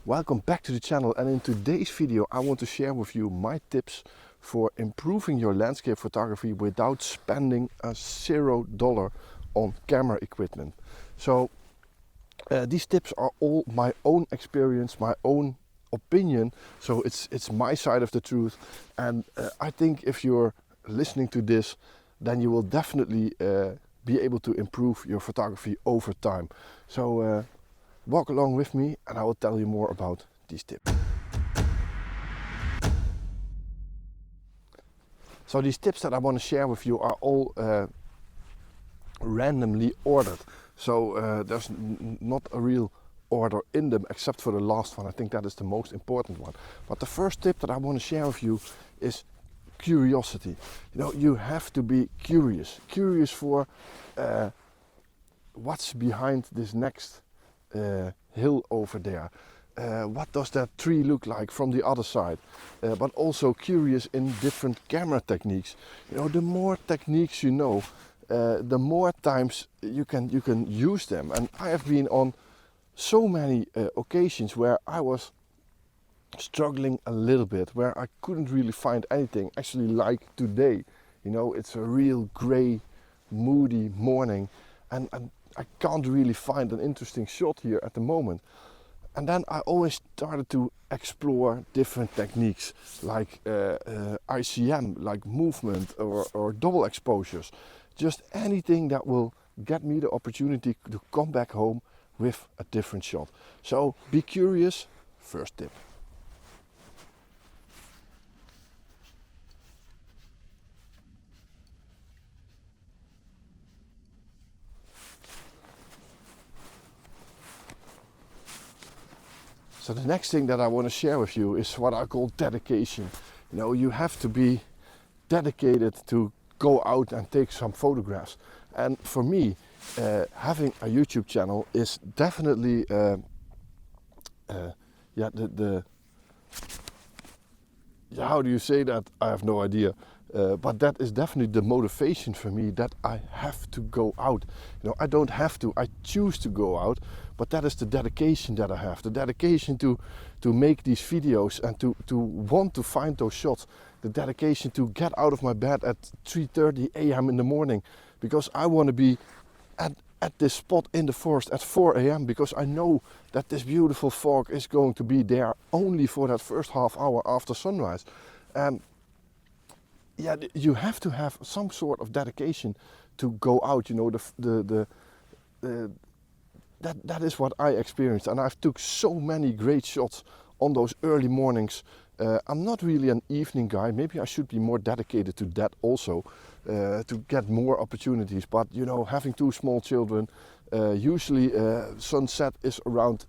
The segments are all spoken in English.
Welcome back to the channel, and in today's video I want to share with you my tips for improving your landscape photography without spending a $0 on camera equipment. So these tips are all my own experience, my own opinion, so it's my side of the truth, and I think if you're listening to this, then you will definitely be able to improve your photography over time. So walk along with me and I will tell you more about these tips. So these tips that I want to share with you are all randomly ordered. So there's not a real order in them except for the last one. I think that is the most important one. But the first tip that I want to share with you is curiosity. You know, you have to be curious for what's behind this next hill over there. What does that tree look like from the other side? But also curious in different camera techniques. You know, the more techniques you know, the more times you can use them. And I have been on so many occasions where I was struggling a little bit, where I couldn't really find anything. Actually, like today, you know, it's a real grey, moody morning, and I can't really find an interesting shot here at the moment. And then I always started to explore different techniques like ICM, like movement or double exposures. Just anything that will get me the opportunity to come back home with a different shot. So be curious, first tip. So the next thing that I want to share with you is what I call dedication. You know, you have to be dedicated to go out and take some photographs. And for me, having a YouTube channel is definitely how do you say that? I have no idea. But that is definitely the motivation for me, that I have to go out. You know, I don't have to, I choose to go out, but that is the dedication that I have. The dedication to make these videos and to want to find those shots. The dedication to get out of my bed at 3:30 a.m. in the morning, because I want to be at this spot in the forest at 4 a.m. because I know that this beautiful fog is going to be there only for that first half hour after sunrise. Yeah, you have to have some sort of dedication to go out. You know, that is what I experienced, and I've took so many great shots on those early mornings. I'm not really an evening guy. Maybe I should be more dedicated to that also, to get more opportunities. But you know, having two small children, usually sunset is around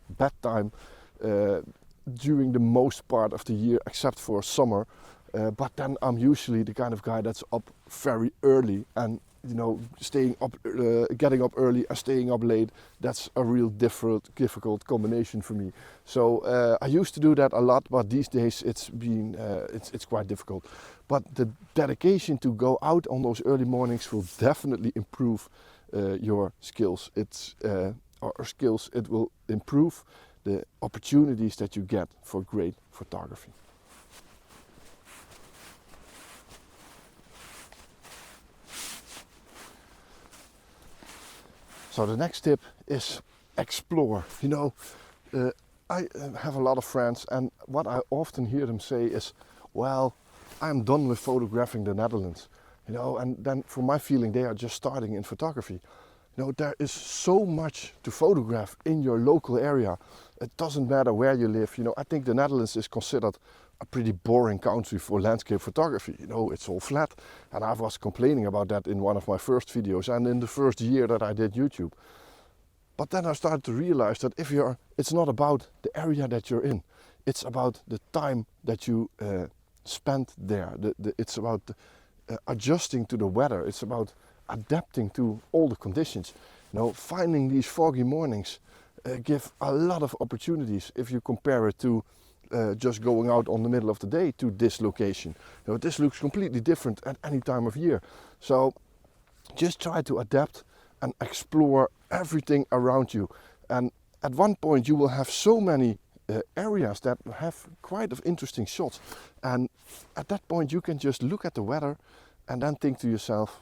bedtime during the most part of the year, except for summer. But then I'm usually the kind of guy that's up very early, and you know, staying up, getting up early and staying up late. That's a real difficult combination for me. So I used to do that a lot, but these days it's quite difficult. But the dedication to go out on those early mornings will definitely improve your skills. It will improve the opportunities that you get for great photography. So the next tip is explore. You know, I have a lot of friends, and what I often hear them say is, well, I'm done with photographing the Netherlands. You know, and then for my feeling, they are just starting in photography. You know, there is so much to photograph in your local area. It doesn't matter where you live. You know, I think the Netherlands is considered a pretty boring country for landscape photography. You know, it's all flat, and I was complaining about that in one of my first videos and in the first year that I did YouTube. But then I started to realize that it's not about the area that you're in, it's about the time that you spend there. It's about adjusting to the weather. It's about adapting to all the conditions. You know, finding these foggy mornings give a lot of opportunities if you compare it to just going out on the middle of the day to this location. You know, this looks completely different at any time of year. So just try to adapt and explore everything around you. And at one point you will have so many areas that have quite of interesting shots. And at that point you can just look at the weather and then think to yourself,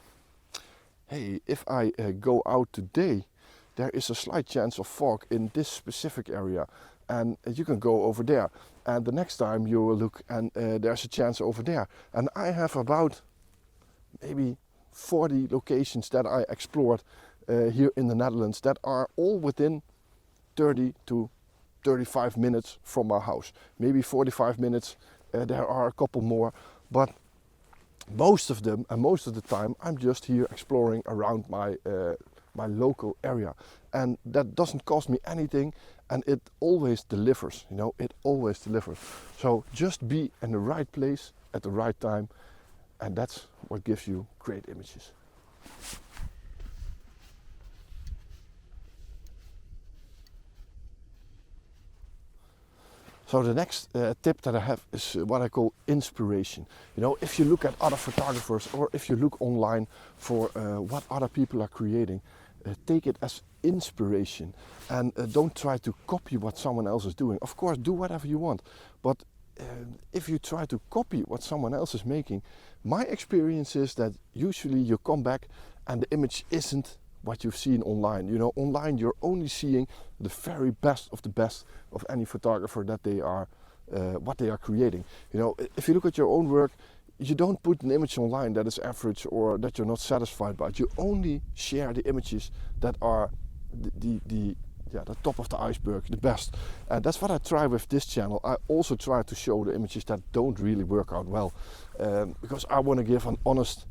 hey, if I go out today, there is a slight chance of fog in this specific area, and you can go over there. And the next time you will look and there's a chance over there. And I have about maybe 40 locations that I explored here in the Netherlands that are all within 30 to 35 minutes from my house. Maybe 45 minutes, there are a couple more, but most of them and most of the time I'm just here exploring around my my local area, and that doesn't cost me anything, and it always delivers, you know, it always delivers. So just be in the right place at the right time, and that's what gives you great images. So the next tip that I have is what I call inspiration. You know, if you look at other photographers or if you look online for what other people are creating, take it as inspiration, and don't try to copy what someone else is doing. Of course, do whatever you want, but if you try to copy what someone else is making, my experience is that usually you come back and the image isn't what you've seen online. You know, online you're only seeing the very best of any photographer that they are, what they are creating. You know, if you look at your own work, you don't put an image online that is average or that you're not satisfied by. You only share the images that are the top of the iceberg, the best. And that's what I try with this channel. I also try to show the images that don't really work out well, because I want to give an honest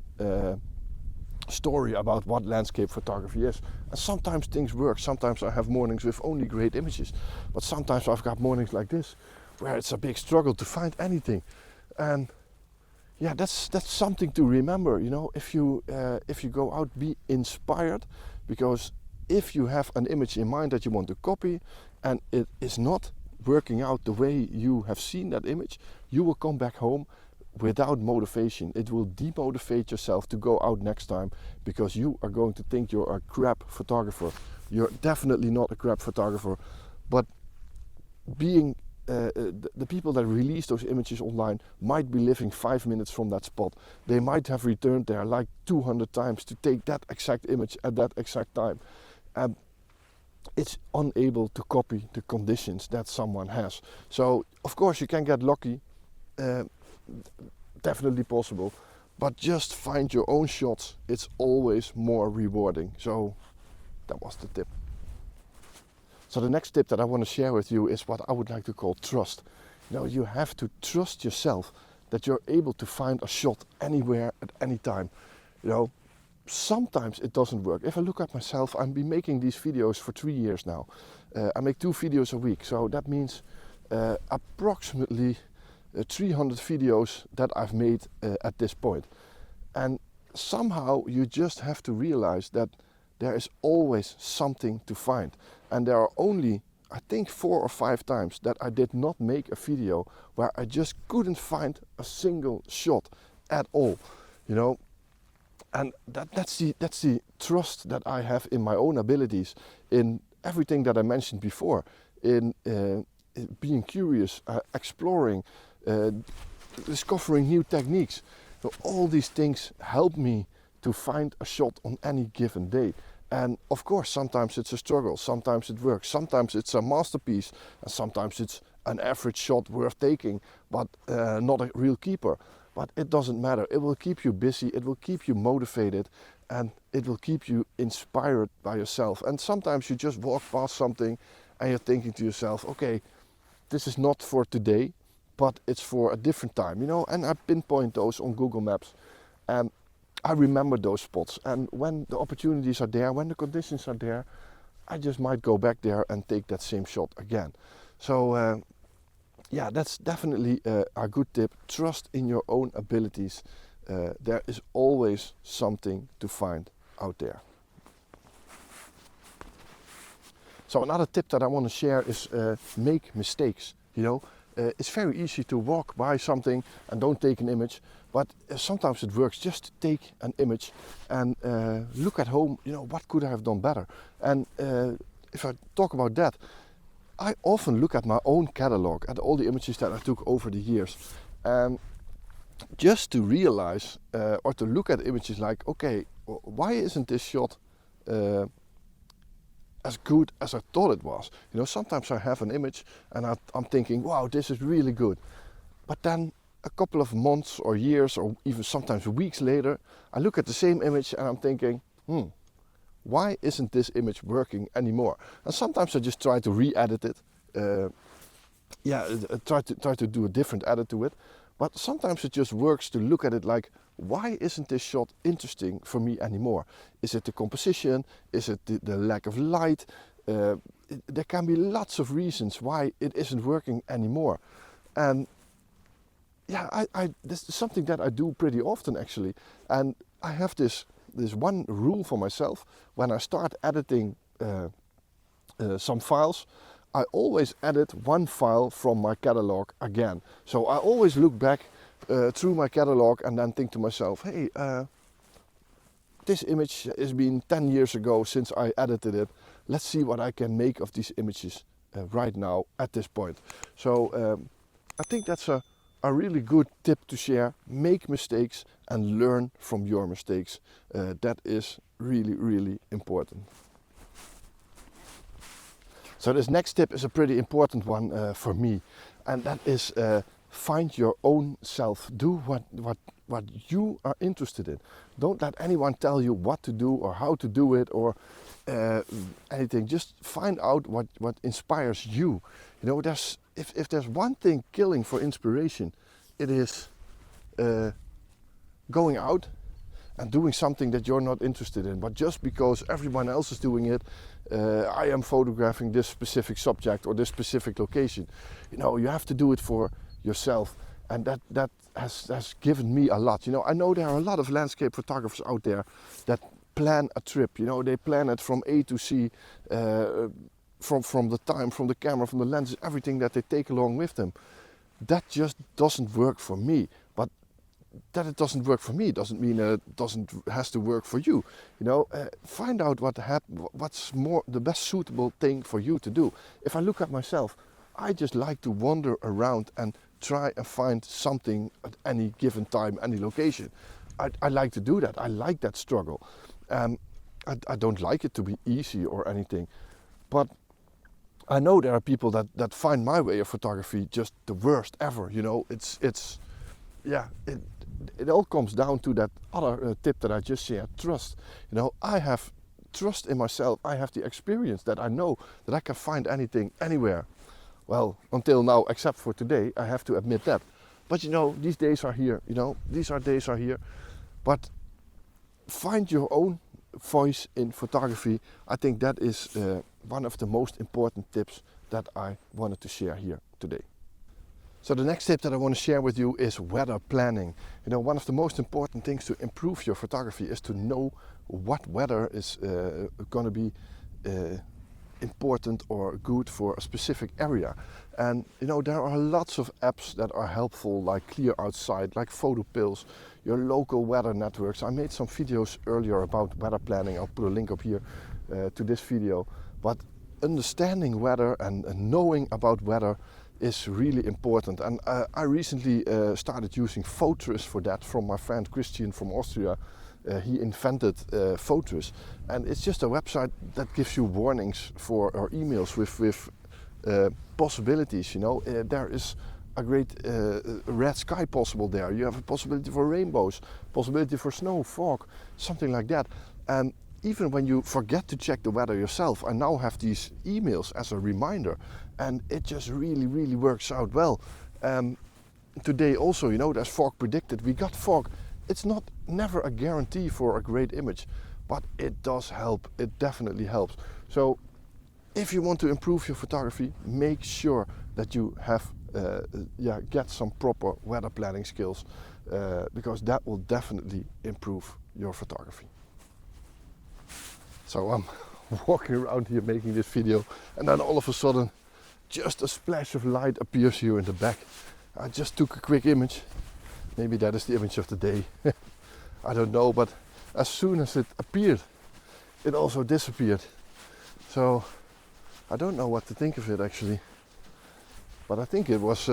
story about what landscape photography is. And sometimes things work. Sometimes I have mornings with only great images, but sometimes I've got mornings like this where it's a big struggle to find anything. And yeah, that's something to remember. You know, if you go out, be inspired, because if you have an image in mind that you want to copy and it is not working out the way you have seen that image, you will come back home without motivation. It will demotivate yourself to go out next time, because you are going to think you're a crap photographer. You're definitely not a crap photographer, but being the people that release those images online might be living 5 minutes from that spot. They might have returned there like 200 times to take that exact image at that exact time. It's unable to copy the conditions that someone has. So of course you can get lucky, definitely possible, but just find your own shots. It's always more rewarding. So that was the tip. So the next tip that I want to share with you is what I would like to call trust. You know, you have to trust yourself that you're able to find a shot anywhere at any time. You know, sometimes it doesn't work. If I look at myself, I've been making these videos for 3 years now. I make 2 videos a week, so that means approximately 300 videos that I've made at this point. And somehow you just have to realize that there is always something to find. And there are only, I think, 4 or 5 times that I did not make a video where I just couldn't find a single shot at all, you know. And that's the trust that I have in my own abilities, in everything that I mentioned before, in being curious, exploring, discovering new techniques. So all these things help me to find a shot on any given day. And of course, sometimes it's a struggle, sometimes it works, sometimes it's a masterpiece, and sometimes it's an average shot worth taking, but not a real keeper. But it doesn't matter. It will keep you busy, it will keep you motivated, and it will keep you inspired by yourself. And sometimes you just walk past something and you're thinking to yourself, okay, this is not for today, but it's for a different time, you know. And I pinpoint those on Google Maps, and I remember those spots. And when the opportunities are there, when the conditions are there, I just might go back there and take that same shot again. So yeah, that's definitely a good tip. Trust in your own abilities. There is always something to find out there. So another tip that I want to share is make mistakes. You know, it's very easy to walk by something and don't take an image, but sometimes it works just to take an image and look at home, you know, what could I have done better? And if I talk about that, I often look at my own catalog, at all the images that I took over the years, and just to realize or to look at images like, okay, why isn't this shot as good as I thought it was? You know, sometimes I have an image and I'm thinking, wow, this is really good. But then a couple of months or years or even sometimes weeks later, I look at the same image and I'm thinking, why isn't this image working anymore? And sometimes I just try to re-edit it. Try to do a different edit to it. But sometimes it just works to look at it like, why isn't this shot interesting for me anymore? Is it the composition? Is it the lack of light? There can be lots of reasons why it isn't working anymore. And yeah, this is something that I do pretty often actually. And I have this one rule for myself. When I start editing some files, I always edit one file from my catalog again. So I always look back through my catalog and then think to myself, hey, this image has been 10 years ago since I edited it. Let's see what I can make of these images right now at this point. So I think that's a really good tip to share. Make mistakes and learn from your mistakes. That is really, really important. So this next tip is a pretty important one for me, and that is find your own self. Do what you are interested in. Don't let anyone tell you what to do or how to do it or anything. Just find out what inspires you. You know, if there's one thing killing for inspiration, it is going out and doing something that you're not interested in, but just because everyone else is doing it, I am photographing this specific subject or this specific location. You know, you have to do it for yourself, and that has given me a lot. You know, I know there are a lot of landscape photographers out there that plan a trip. You know, they plan it from A to C, from the time, from the camera, from the lenses, everything that they take along with them. That just doesn't work for me. But that it doesn't work for me doesn't mean that it has to work for you. You know, find out what's the best suitable thing for you to do. If I look at myself, I just like to wander around and try and find something at any given time, any location. I like to do that. I like that struggle. I don't like it to be easy or anything, but I know there are people that find my way of photography just the worst ever. You know, it all comes down to that other tip that I just shared, trust. You know, I have trust in myself. I have the experience that I know that I can find anything, anywhere. Well, until now, except for today, I have to admit that. But you know, these days are here, you know, days are here. But find your own voice in photography. I think that is one of the most important tips that I wanted to share here today. So the next tip that I want to share with you is weather planning. You know, one of the most important things to improve your photography is to know what weather is going to be important or good for a specific area. And you know, there are lots of apps that are helpful, like Clear Outside, like Photo Pills, your local weather networks. I made some videos earlier about weather planning. I'll put a link up here to this video. But understanding weather and knowing about weather is really important. And I recently started using Photos for that from my friend Christian from Austria. He invented Photos, and it's just a website that gives you warnings for or emails with possibilities. You know, there is a great red sky possible there. You have a possibility for rainbows, possibility for snow, fog, something like that. And even when you forget to check the weather yourself, I now have these emails as a reminder, and it just really, really works out well. Today also, you know, there's fog predicted. We got fog. It's never a guarantee for a great image, but it does help. It definitely helps. So if you want to improve your photography, make sure that you have get some proper weather planning skills, because that will definitely improve your photography. So I'm walking around here making this video, and then all of a sudden just a splash of light appears here in the back. I just took a quick image. Maybe that is the image of the day. I don't know, but as soon as it appeared, it also disappeared. So I don't know what to think of it actually, but I think it was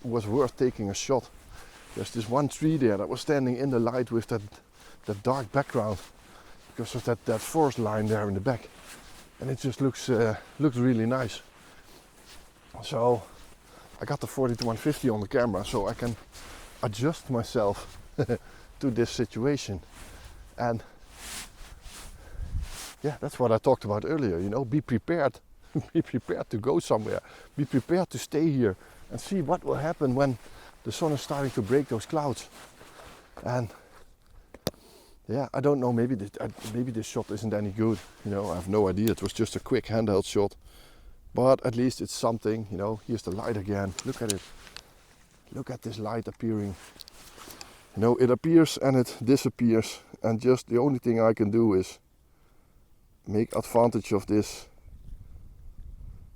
worth taking a shot. There's this one tree there that was standing in the light with that dark background because of that forest line there in the back, and it just looks really nice. So I got the 40-150 on the camera so I can adjust myself to this situation. And yeah, that's what I talked about earlier, you know, be prepared. Be prepared to go somewhere. Be prepared to stay here and see what will happen when the sun is starting to break those clouds. And yeah, I don't know, maybe this shot isn't any good, you know, I have no idea. It was just a quick handheld shot, but at least it's something, you know. Here's the light again, look at it. Look at this light appearing. You know, it appears and it disappears, and just the only thing I can do is make advantage of this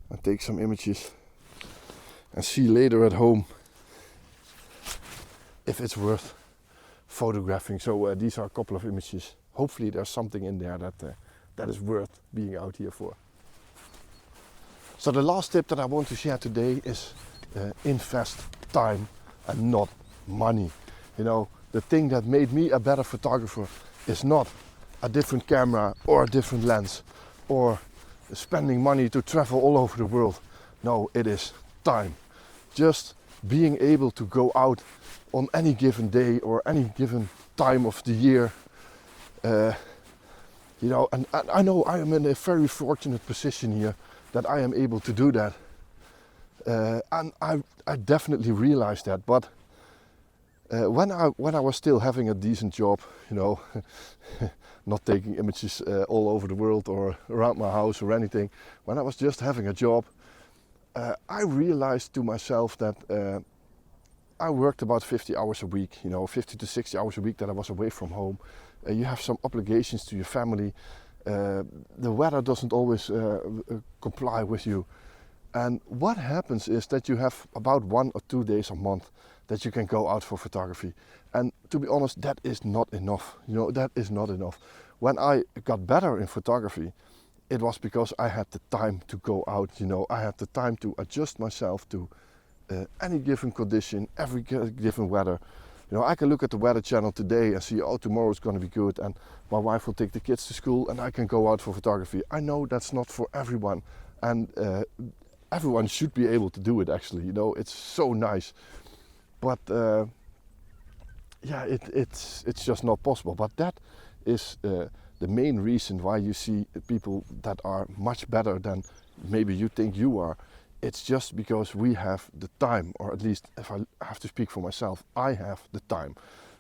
and take some images and see later at home if it's worth photographing. So these are a couple of images. Hopefully there's something in there that is worth being out here for. So the last tip that I want to share today is invest time and not money. You know, the thing that made me a better photographer is not a different camera or a different lens or spending money to travel all over the world. No, it is time. Just being able to go out on any given day or any given time of the year. You know, and I know I am in a very fortunate position here that I am able to do that. And I definitely realized that. But when I was still having a decent job, you know, not taking images all over the world or around my house or anything, when I was just having a job, I realized to myself that I worked about 50 hours a week, you know, 50 to 60 hours a week that I was away from home. You have some obligations to your family. The weather doesn't always comply with you. And what happens is that you have about 1 or 2 days a month that you can go out for photography. And to be honest, that is not enough. You know, that is not enough. When I got better in photography, it was because I had the time to go out, you know. I had the time to adjust myself to any given condition, every given weather. You know, I can look at the weather channel today and see, oh, tomorrow is going to be good, and my wife will take the kids to school and I can go out for photography. I know that's not for everyone, and everyone should be able to do it actually, you know, it's so nice. But yeah, it's just not possible. But that is the main reason why you see people that are much better than maybe you think you are. It's just because we have the time, or at least if I have to speak for myself, I have the time.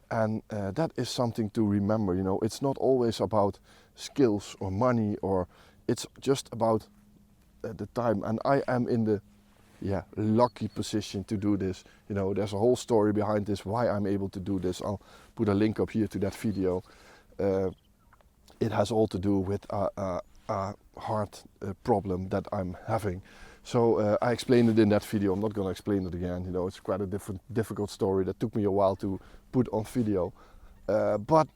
And that is something to remember, you know. It's not always about skills or money, or it's just about the time. And I am in the lucky position to do this. You know, there's a whole story behind this, why I'm able to do this. I'll put a link up here to that video. It has all to do with a heart problem that I'm having. So I explained it in that video. I'm not going to explain it again. You know, it's quite a difficult story that took me a while to put on video. But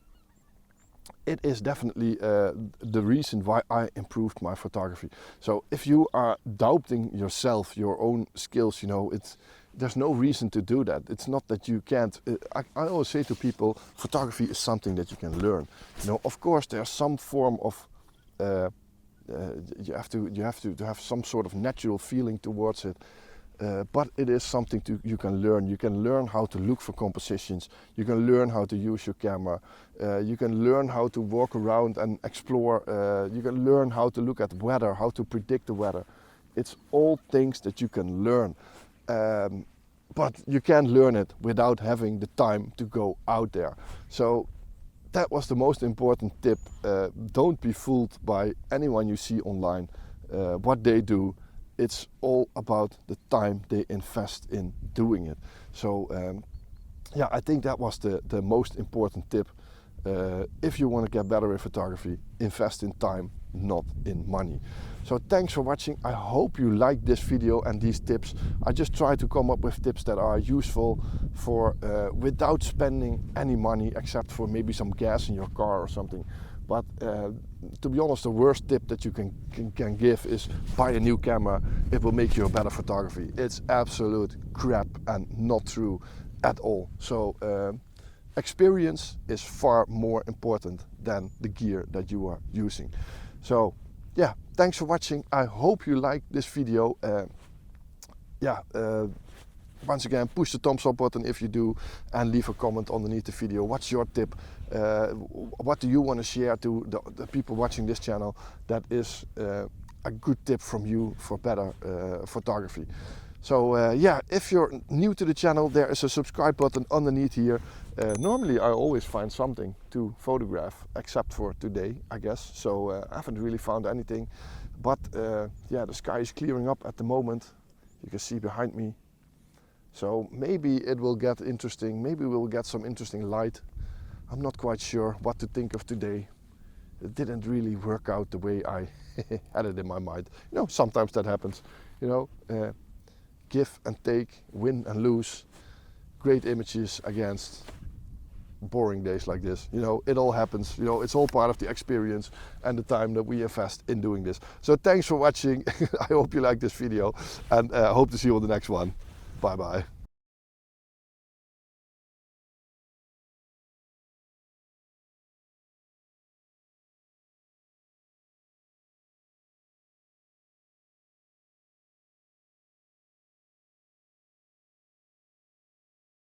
it is definitely the reason why I improved my photography. So if you are doubting yourself, your own skills, you know, there's no reason to do that. It's not that you can't. I always say to people, photography is something that you can learn. You know, of course, there's some form of you have to have some sort of natural feeling towards it. But it is something you can learn. You can learn how to look for compositions. You can learn how to use your camera. You can learn how to walk around and explore. You can learn how to look at weather, how to predict the weather. It's all things that you can learn. But you can't learn it without having the time to go out there. So that was the most important tip. Don't be fooled by anyone you see online, what they do. It's all about the time they invest in doing it. So yeah, I think that was the most important tip. If you want to get better in photography, invest in time, not in money. So thanks for watching. I hope you liked this video and these tips. I just try to come up with tips that are useful for without spending any money, except for maybe some gas in your car or something. But to be honest, the worst tip that you can give is buy a new camera. It will make you a better photography. It's absolute crap and not true at all. So experience is far more important than the gear that you are using. So yeah, thanks for watching. I hope you liked this video. Once again, push the thumbs up button if you do, and leave a comment underneath the video. What's your tip? What do you want to share to the people watching this channel that is a good tip from you for better photography? So yeah, if you're new to the channel, there is a subscribe button underneath here. Normally I always find something to photograph, except for today, I guess. So I haven't really found anything. But yeah, the sky is clearing up at the moment. You can see behind me. So maybe it will get interesting. Maybe we'll get some interesting light. I'm not quite sure what to think of today. It didn't really work out the way I had it in my mind. You know, sometimes that happens. You know, give and take, win and lose. Great images against boring days like this. You know, it all happens. You know, it's all part of the experience and the time that we invest in doing this. So thanks for watching. I hope you like this video, and I hope to see you on the next one. Bye bye.